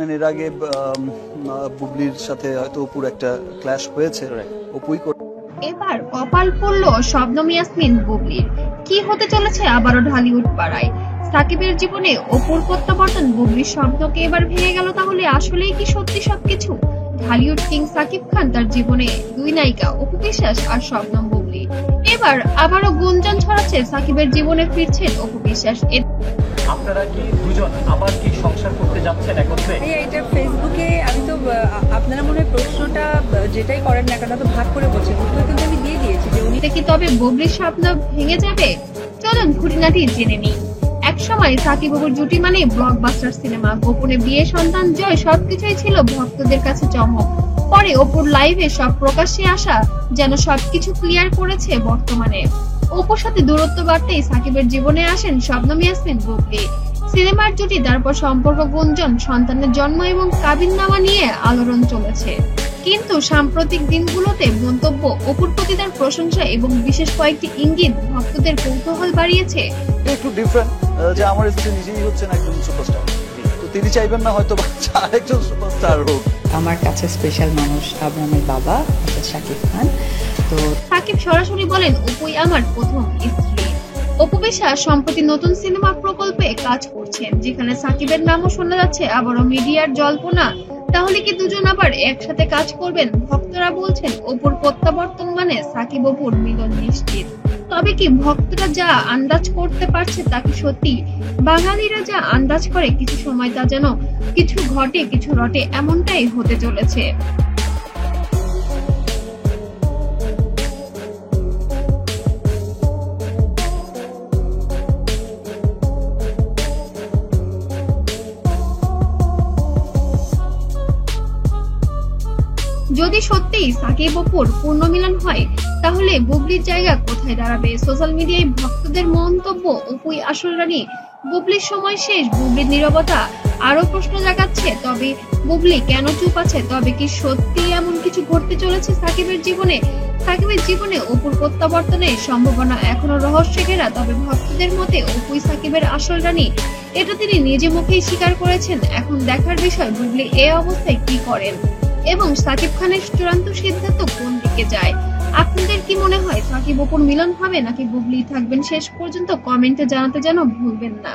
এর আগে বুবলির সাথে হয়তো অপুর একটা ক্ল্যাশ হয়েছে, অপুই এবার কপাল পড়ল শবনম ইয়াসমিন বুবলির। কি হতে চলেছে আবারও ঢালিউড পাড়ায়? সাকিবের জীবনে অপুর প্রত্যাবর্তন, বুবলির স্বপ্নকে এবার ভেঙে গেল, তাহলে আসলেই কি সত্যি সবকিছু? ঢালিউড কিং সাকিব খান তার জীবনে দুই নায়িকা অপু বিশ্বাস আর শবনম বুবলি। এবার আবারও গুঞ্জন ছড়াচ্ছে সাকিবের জীবনে ফিরছেন অপু বিশ্বাস। আপনারা কি দুজন আবার কি সংসার করতে যাচ্ছেন একত্রে? এটা ফেসবুকে আমি তো আপনারা মনে হয় প্রশ্নটা যেটাই করেন না কেন তো ভাগ করে বলছেন, উত্তর কিন্তু আমি দিয়ে দিয়েছি যে উনি কি তবে বুবলির স্বপ্ন ভেঙে যাবে? চলুন খুঁটিনাটি জেনে নিই। একসময় সাকিব অপুর জুটি মানে ব্লকবাস্টার সিনেমা, গোপনে বিয়ে, সন্তান, জয় সবকিছুই ছিল ভক্তদের কাছে চমক। পরে অপুর লাইভে সব প্রকাশ্যে আসা যেন সবকিছু ক্লিয়ার করেছে বর্তমানে। অপুর সাথে দূরত্ব বাড়তেই সাকিবের জীবনে আসেন শবনম ইয়াসমিন বুবলি। সিনেমার জুটি, তারপর সম্পর্ক, গুঞ্জন, সন্তানের জন্ম এবং কাবিননামা নিয়ে আলোড়ন চলেছে। কিন্তু সাম্প্রতিক দিনগুলোতে মন্তব্য, অপুর প্রতি তার প্রশংসা এবং বিশেষ কয়েকটি ইঙ্গিত ভক্তদের কৌতূহল বাড়িয়েছে। একটু ডিফারেন্ট যে আমার স্ত্রী নিজেই হচ্ছেন একজন সুপারস্টার, তো তিনি চাইবেন না হয়তো আরেকজন সুপারস্টার হোক। আমার কাছে স্পেশাল মানুষ আব্রাহামের বাবা শাকিব খান। তো সাকিব সরাসরি বলেন, অপুই আমার প্রথম স্ত্রী। অপু বিশ্বাস সম্প্রতি নতুন সিনেমা প্রকল্পে কাজ করছেন, যেখানে সাকিবের নামও শোনা যাচ্ছে। আবারও মিডিয়ার জল্পনা, তাহলে কি দুজন আবার একসাথে কাজ করবেন? ভক্তরা বলছেন অপুর প্রত্যাবর্তন মানে সাকিব অপুর মিলন নিশ্চিত। তবে কি ভক্তরা যা আন্দাজ করতে পারছে তা কি সত্যি? বাঙালিরা যা আন্দাজ করে কিছু সময় তা যেন কিছু ঘটে কিছু রটে, এমনটাই হতে চলেছে। যদি সত্যিই সাকিব অপুর পূর্ণ মিলন হয়, তাহলে বুবলির জায়গা কোথায় দাঁড়াবে? সোশ্যাল মিডিয়ায় ভক্তদের মন্তব্য, অপুই আসল রানী, বুবলির সময় শেষ, বুবলির নীরবতা আরো প্রশ্ন জাগাচ্ছে। তবে বুবলি কেন চুপ আছে? তবে কি সত্যি এমন কিছু ঘটতে চলেছে সাকিবের জীবনে? সাকিবের জীবনে অপুর প্রত্যাবর্তনের সম্ভাবনা এখনো রহস্যে ঘেরা। তবে ভক্তদের মতে অপুই সাকিবের আসল রানী, এটা তিনি নিজে মুখেই স্বীকার করেছেন। এখন দেখার বিষয় বুবলি এ অবস্থায় কি করেন এবং সাকিব খানের চূড়ান্ত সিদ্ধান্ত কোন দিকে যায়। আপনাদের কি মনে হয় সাকিব অপুর মিলন হবে নাকি বুবলি থাকবেন শেষ পর্যন্ত? কমেন্টে জানাতে যেন ভুলবেন না।